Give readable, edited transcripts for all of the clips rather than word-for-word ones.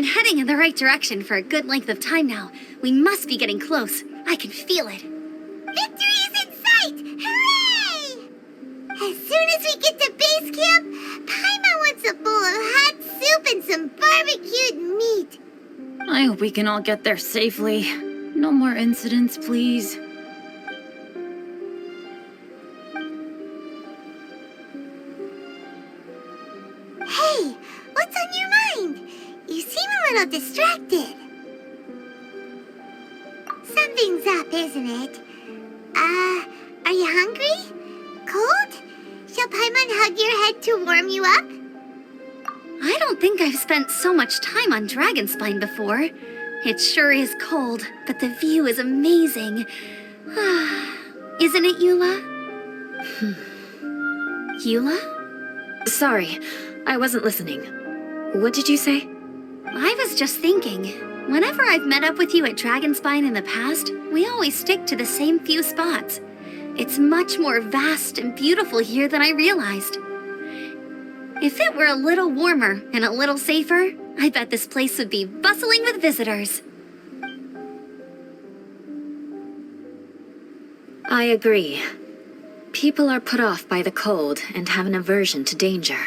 been heading in the right direction for a good length of time now. We must be getting close. I can feel it. Victory is in sight! Hooray! As soon as we get to base camp, Paimon wants a bowl of hot soup and some barbecued meat. I hope we can all get there safely. No more incidents, please. Hey, what's on your mind? You seem a little distracted. Something's up, isn't it? Are you hungry? Cold? Shall Paimon hug your head to warm you up? I don't think I've spent so much time on Dragonspine before. It sure is cold, but the view is amazing. Isn't it, Eula? Eula? Sorry, I wasn't listening. What did you say? I was just thinking, whenever I've met up with you at Dragonspine in the past, we always stick to the same few spots. It's much more vast and beautiful here than I realized. If it were a little warmer and a little safer, I bet this place would be bustling with visitors. I agree. People are put off by the cold and have an aversion to danger.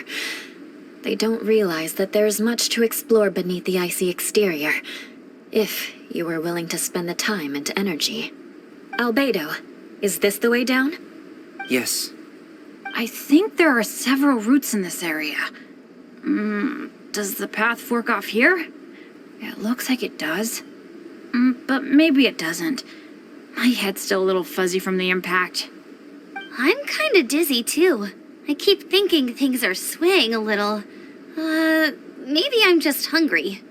They don't realize that there's much to explore beneath the icy exterior, if you were willing to spend the time and energy. Albedo, is this the way down? Yes. I think there are several routes in this area. Does the path fork off here? It looks like it does. But maybe it doesn't. My head's still a little fuzzy from the impact. I'm kinda dizzy too. I keep thinking things are swaying a little. Maybe I'm just hungry.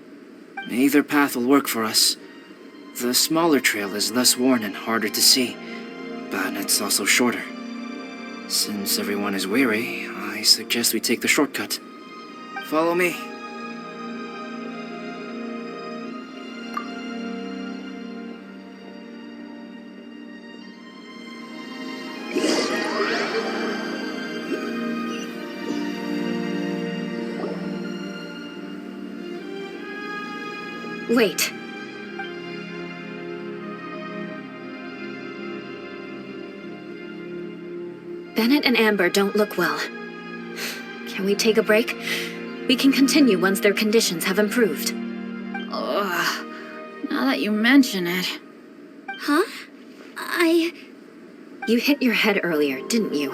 Either path will work for us. The smaller trail is less worn and harder to see, but it's also shorter. Since everyone is weary, I suggest we take the shortcut. Follow me. Wait. Bennett and Amber don't look well. Can we take a break? We can continue once their conditions have improved. Ugh. Now that you mention it. Huh? You hit your head earlier, didn't you?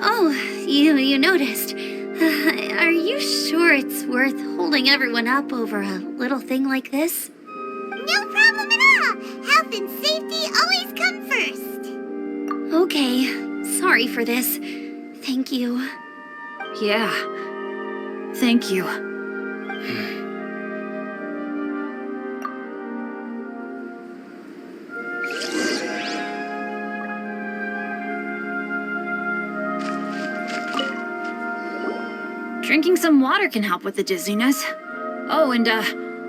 Oh, you noticed. Are you sure it's worth holding everyone up over a little thing like this? No problem at all! Health and safety always come first! Okay. Sorry for this. Thank you. Yeah. Thank you. Drinking some water can help with the dizziness. Oh, and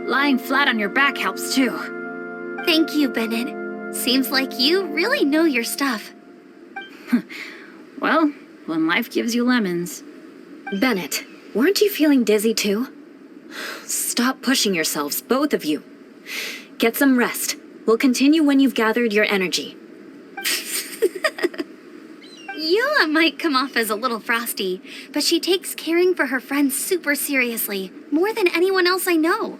lying flat on your back helps too. Thank you, Bennett. Seems like you really know your stuff. Well, when life gives you lemons. Bennett, weren't you feeling dizzy too? Stop pushing yourselves, both of you. Get some rest. We'll continue when you've gathered your energy. Eula might come off as a little frosty, but she takes caring for her friends super seriously, more than anyone else I know.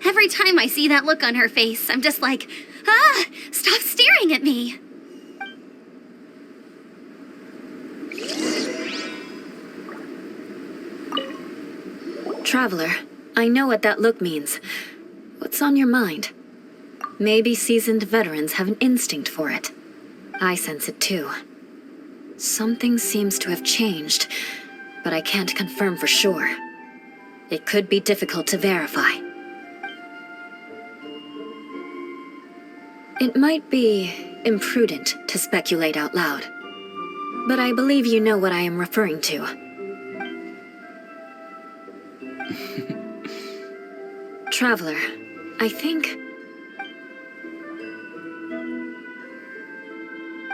Every time I see that look on her face, I'm just like, stop staring at me. Traveler, I know what that look means. What's on your mind? Maybe seasoned veterans have an instinct for it. I sense it too. Something seems to have changed, but I can't confirm for sure. It could be difficult to verify. It might be imprudent to speculate out loud, but I believe you know what I am referring to. Traveler, I think...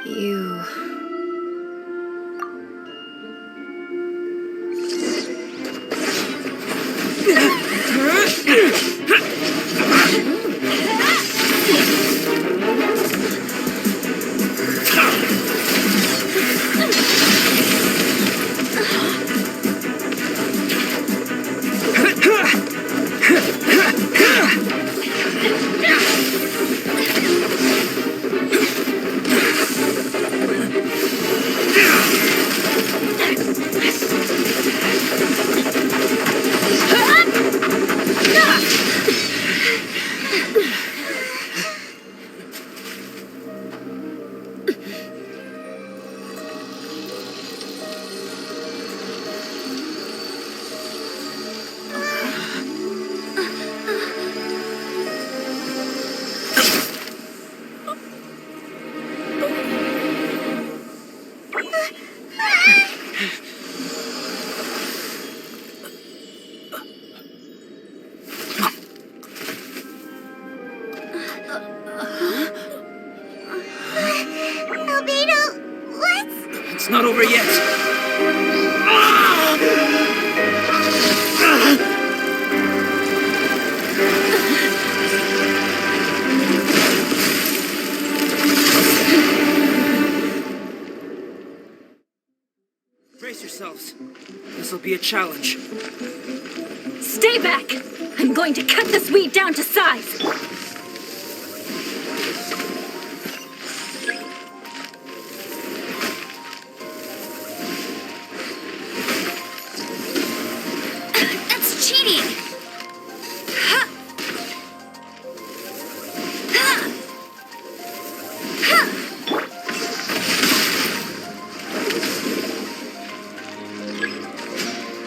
you... Albedo, what? It's not over yet. Brace yourselves. This'll be a challenge. Stay back! I'm going to cut this weed down to size! That's cheating! Ha! Ha! Ha!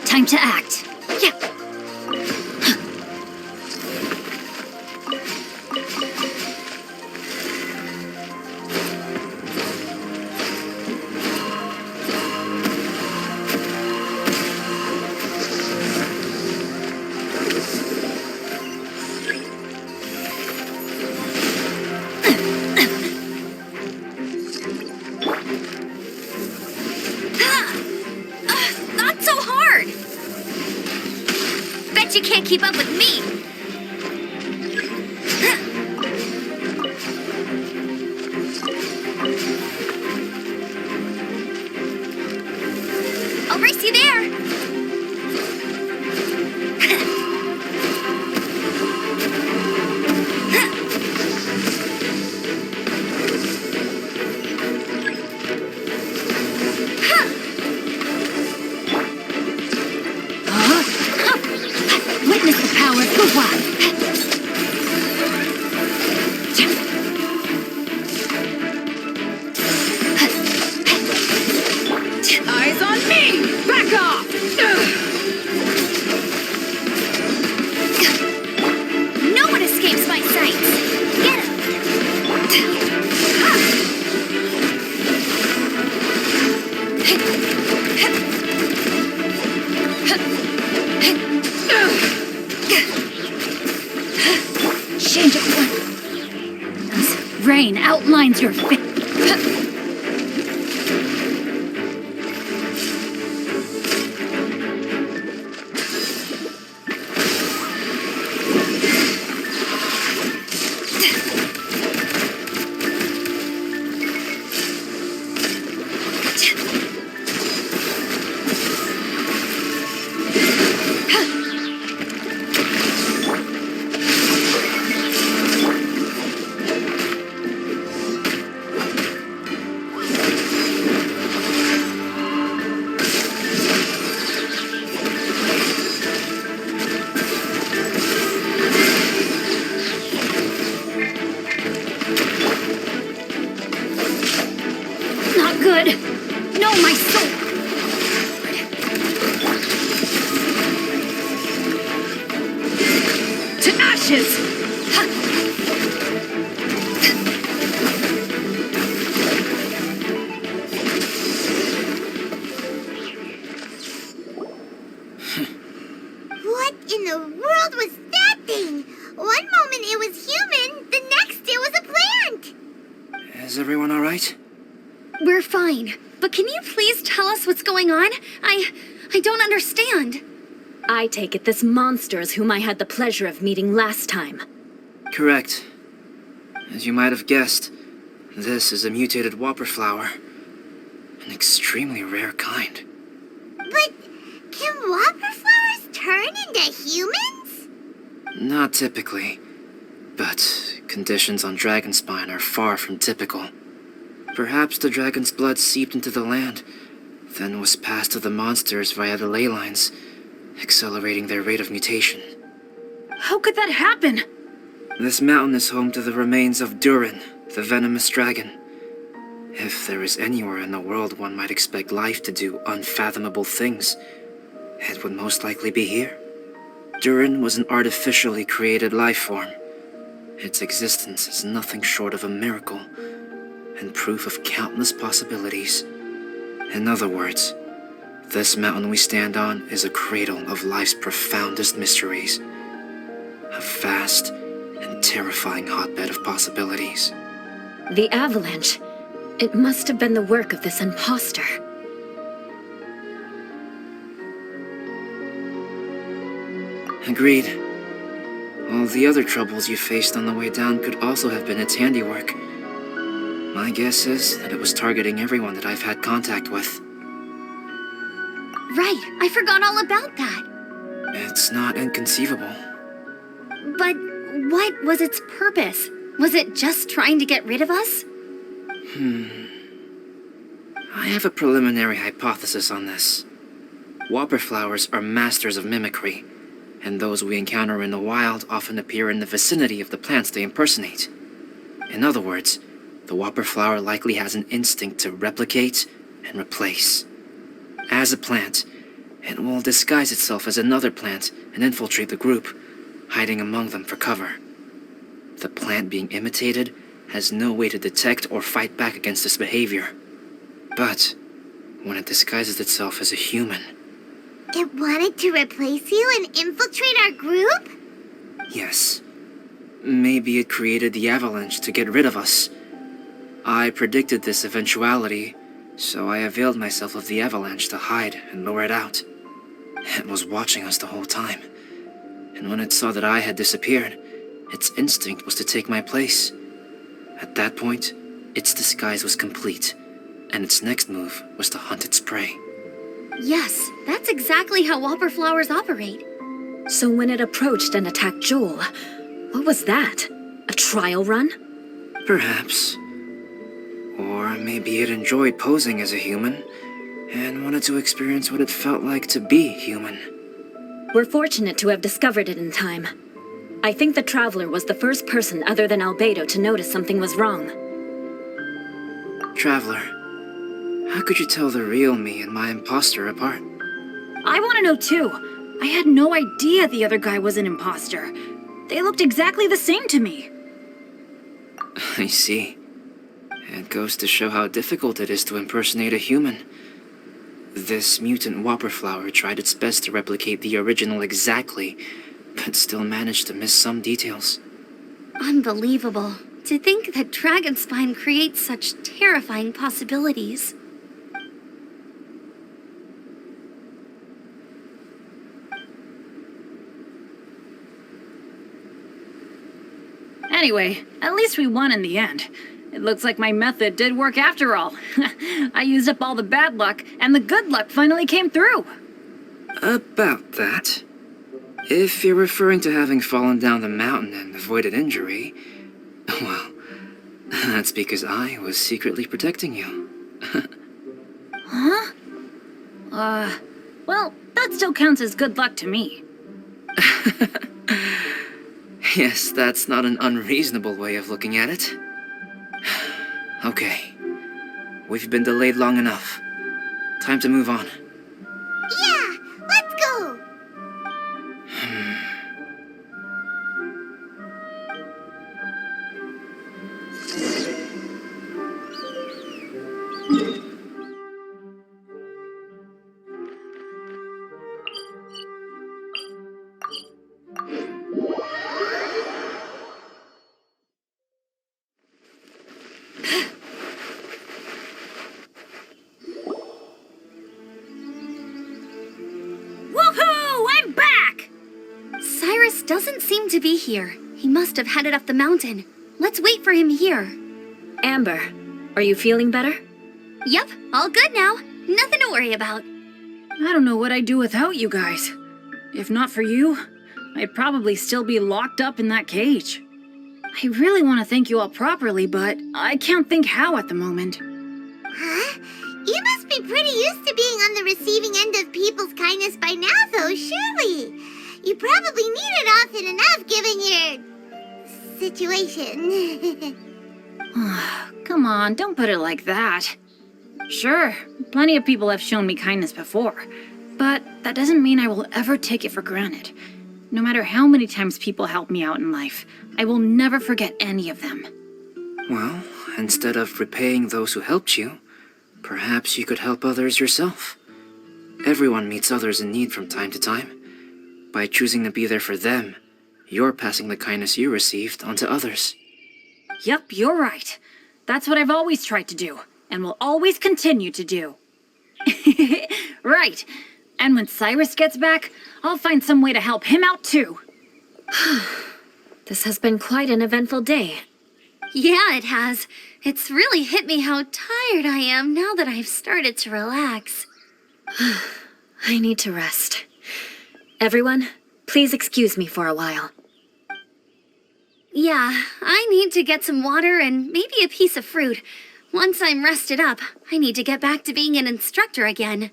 Time to act. Yeah. Not so hard! Bet you can't keep up with me! I'll race you there! Witness the power of Hua! Eyes on me! Back off! No one escapes my sights! Get him! Change of plans. Rain outlines your fit. Not good! No, my soul! To ashes! What in the world was that thing? One moment it was human, the next it was a plant! Is everyone alright? We're fine. But can you please tell us what's going on? I don't understand. I take it this monster is whom I had the pleasure of meeting last time. Correct. As you might have guessed, this is a mutated whopper flower. An extremely rare kind. But can whopper flowers turn into humans? Not typically, but conditions on Dragonspine are far from typical. Perhaps the dragon's blood seeped into the land, then was passed to the monsters via the ley lines, accelerating their rate of mutation. How could that happen? This mountain is home to the remains of Durin, the venomous dragon. If there is anywhere in the world one might expect life to do unfathomable things, it would most likely be here. Durin was an artificially created life form. Its existence is nothing short of a miracle, and proof of countless possibilities. In other words, this mountain we stand on is a cradle of life's profoundest mysteries. A vast and terrifying hotbed of possibilities. The avalanche. It must have been the work of this imposter. Agreed. All the other troubles you faced on the way down could also have been its handiwork. My guess is that it was targeting everyone that I've had contact with. Right, I forgot all about that. It's not inconceivable. But what was its purpose? Was it just trying to get rid of us? I have a preliminary hypothesis on this. Whopper flowers are masters of mimicry, and those we encounter in the wild often appear in the vicinity of the plants they impersonate. In other words, the whopper flower likely has an instinct to replicate and replace. As a plant, it will disguise itself as another plant and infiltrate the group, hiding among them for cover. The plant being imitated has no way to detect or fight back against this behavior. But when it disguises itself as a human... It wanted to replace you and infiltrate our group? Yes. Maybe it created the avalanche to get rid of us. I predicted this eventuality, so I availed myself of the avalanche to hide and lure it out. It was watching us the whole time, and when it saw that I had disappeared, its instinct was to take my place. At that point, its disguise was complete, and its next move was to hunt its prey. Yes, that's exactly how whopper flowers operate. So when it approached and attacked Joel, what was that? A trial run? Perhaps. Or maybe it enjoyed posing as a human, and wanted to experience what it felt like to be human. We're fortunate to have discovered it in time. I think the Traveler was the first person other than Albedo to notice something was wrong. Traveler, how could you tell the real me and my imposter apart? I want to know too. I had no idea the other guy was an imposter. They looked exactly the same to me. I see. It goes to show how difficult it is to impersonate a human. This mutant whopper flower tried its best to replicate the original exactly, but still managed to miss some details. Unbelievable. To think that Dragonspine creates such terrifying possibilities. Anyway, at least we won in the end. It looks like my method did work after all. I used up all the bad luck, and the good luck finally came through. About that. If you're referring to having fallen down the mountain and avoided injury, well, that's because I was secretly protecting you. Huh? Well, that still counts as good luck to me. Yes, that's not an unreasonable way of looking at it. Okay. We've been delayed long enough. Time to move on. Yeah, let's go! doesn't seem to be here. He must have headed up the mountain. Let's wait for him here. Amber, are you feeling better? Yep, all good now. Nothing to worry about. I don't know what I'd do without you guys. If not for you, I'd probably still be locked up in that cage. I really want to thank you all properly, but I can't think how at the moment. Huh? You must be pretty used to being on the receiving end of people's kindness by now, though, surely. You probably need it often enough, given your situation. Come on, don't put it like that. Sure, plenty of people have shown me kindness before, but that doesn't mean I will ever take it for granted. No matter how many times people help me out in life, I will never forget any of them. Well, instead of repaying those who helped you, perhaps you could help others yourself. Everyone meets others in need from time to time. By choosing to be there for them, you're passing the kindness you received onto others. Yep, you're right. That's what I've always tried to do, and will always continue to do. Right. And when Cyrus gets back, I'll find some way to help him out too. This has been quite an eventful day. Yeah, it has. It's really hit me how tired I am now that I've started to relax. I need to rest. Everyone, please excuse me for a while. Yeah, I need to get some water and maybe a piece of fruit. Once I'm rested up, I need to get back to being an instructor again.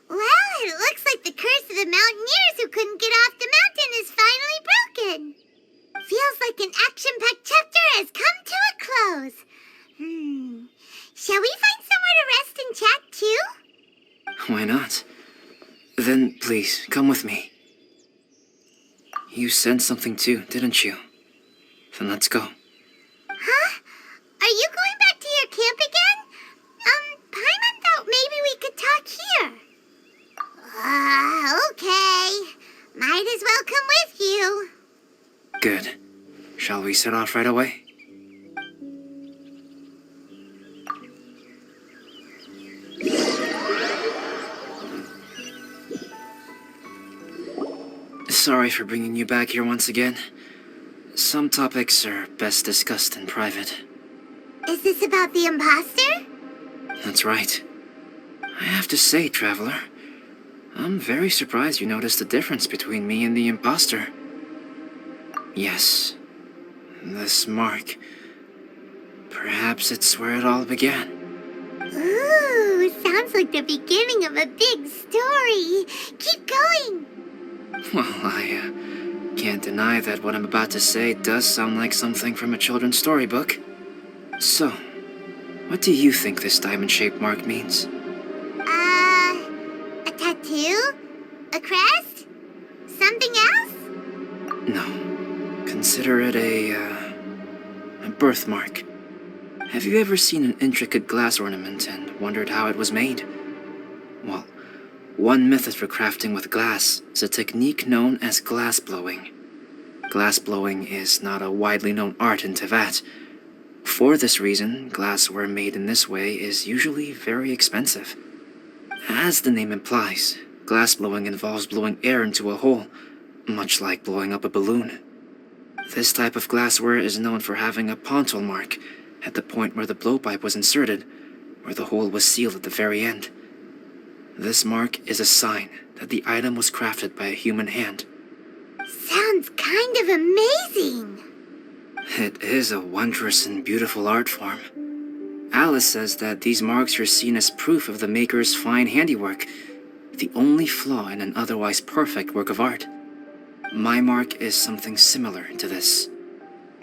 Well, it looks like the curse of the mountaineers who couldn't get off the mountain is finally broken. Feels like an action-packed chapter has come to a close. Shall we find somewhere to rest and chat too? Why not? Then please, come with me. You sensed something too, didn't you? Then let's go. Huh? Are you going back to your camp again? Paimon thought maybe we could talk here. Okay. Might as well come with you. Good. Shall we set off right away? Sorry for bringing you back here once again. Some topics are best discussed in private. Is this about the imposter? That's right. I have to say, Traveler, I'm very surprised you noticed the difference between me and the imposter. Yes, this mark. Perhaps it's where it all began. Ooh, sounds like the beginning of a big story. Keep going. Well, I can't deny that what I'm about to say does sound like something from a children's storybook. So, what do you think this diamond-shaped mark means? A tattoo? A crest? Something else? No. Consider it a birthmark. Have you ever seen an intricate glass ornament and wondered how it was made? Well, one method for crafting with glass is a technique known as glass blowing. Glass blowing is not a widely known art in Teyvat. For this reason, glassware made in this way is usually very expensive. As the name implies, glass blowing involves blowing air into a hole, much like blowing up a balloon. This type of glassware is known for having a pontal mark at the point where the blowpipe was inserted, where the hole was sealed at the very end. This mark is a sign that the item was crafted by a human hand. Sounds kind of amazing. It is a wondrous and beautiful art form. Alice says that these marks are seen as proof of the maker's fine handiwork, the only flaw in an otherwise perfect work of art. My mark is something similar to this.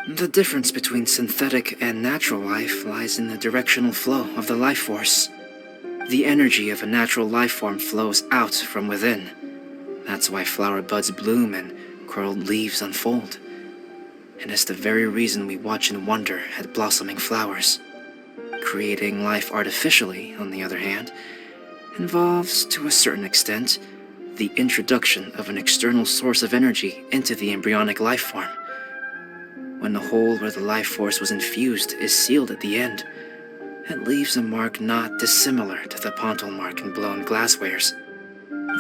The difference between synthetic and natural life lies in the directional flow of the life force. The energy of a natural life form flows out from within. That's why flower buds bloom and curled leaves unfold. It is the very reason we watch and wonder at blossoming flowers. Creating life artificially, on the other hand, involves, to a certain extent, the introduction of an external source of energy into the embryonic life form. When the hole where the life force was infused is sealed at the end, it leaves a mark not dissimilar to the pontal mark in blown glasswares.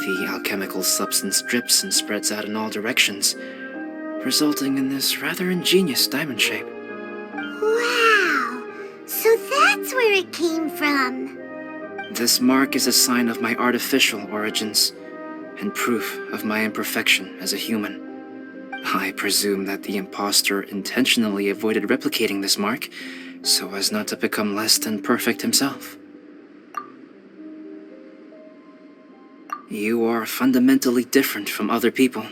The alchemical substance drips and spreads out in all directions, resulting in this rather ingenious diamond shape. Wow! So that's where it came from. This mark is a sign of my artificial origins, and proof of my imperfection as a human. I presume that the impostor intentionally avoided replicating this mark, so as not to become less than perfect himself. You are fundamentally different from other people.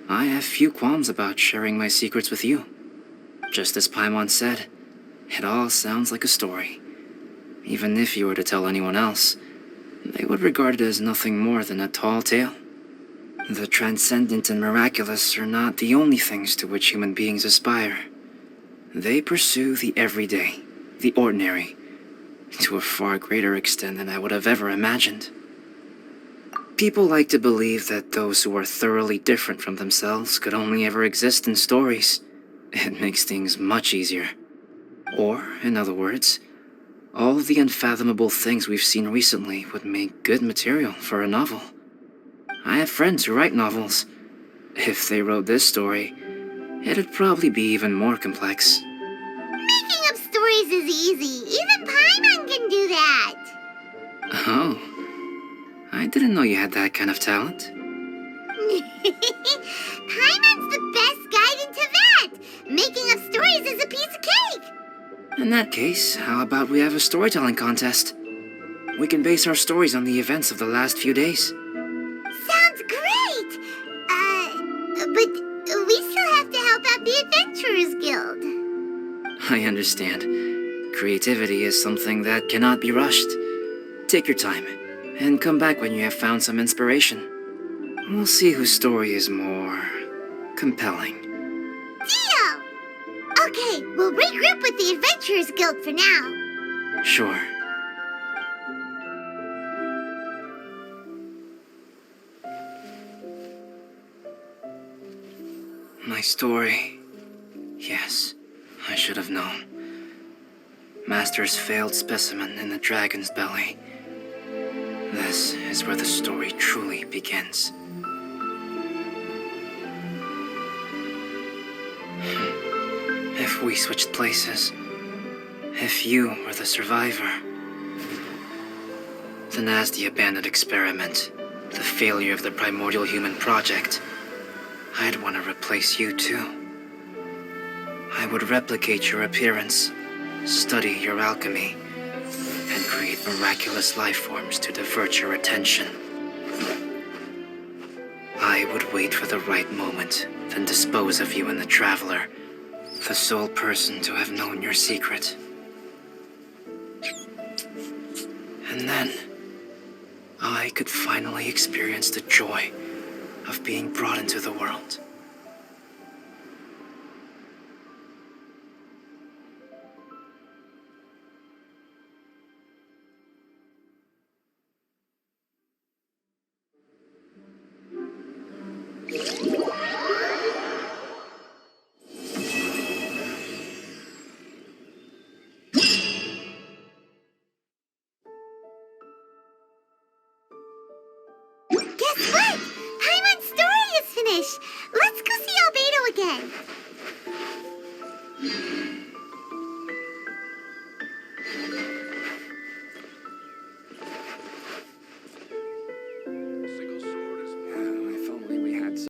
I have few qualms about sharing my secrets with you. Just as Paimon said, it all sounds like a story. Even if you were to tell anyone else, they would regard it as nothing more than a tall tale. The transcendent and miraculous are not the only things to which human beings aspire. They pursue the everyday, the ordinary, to a far greater extent than I would have ever imagined. People like to believe that those who are thoroughly different from themselves could only ever exist in stories. It makes things much easier. Or, in other words, all the unfathomable things we've seen recently would make good material for a novel. I have friends who write novels. If they wrote this story, it'd probably be even more complex. Making up stories is easy. Even Paimon can do that. Oh, I didn't know you had that kind of talent. Paimon's the best guide into that. Making up stories is a piece of cake. In that case, how about we have a storytelling contest? We can base our stories on the events of the last few days. Sounds great. But we still have to help out the Adventurers Guild. I understand. Creativity is something that cannot be rushed. Take your time, and come back when you have found some inspiration. We'll see whose story is more compelling. Deal! Okay, we'll regroup with the Adventurers Guild for now. Sure. My story. Yes, I should have known. Master's failed specimen in the dragon's belly. This is where the story truly begins. If we switched places, if you were the survivor, then as the abandoned experiment, the failure of the primordial human project, I'd want to replace you too. I would replicate your appearance, study your alchemy, and create miraculous life forms to divert your attention. I would wait for the right moment, then dispose of you in the Traveler, the sole person to have known your secret. And then, I could finally experience the joy of being brought into the world. Guess what?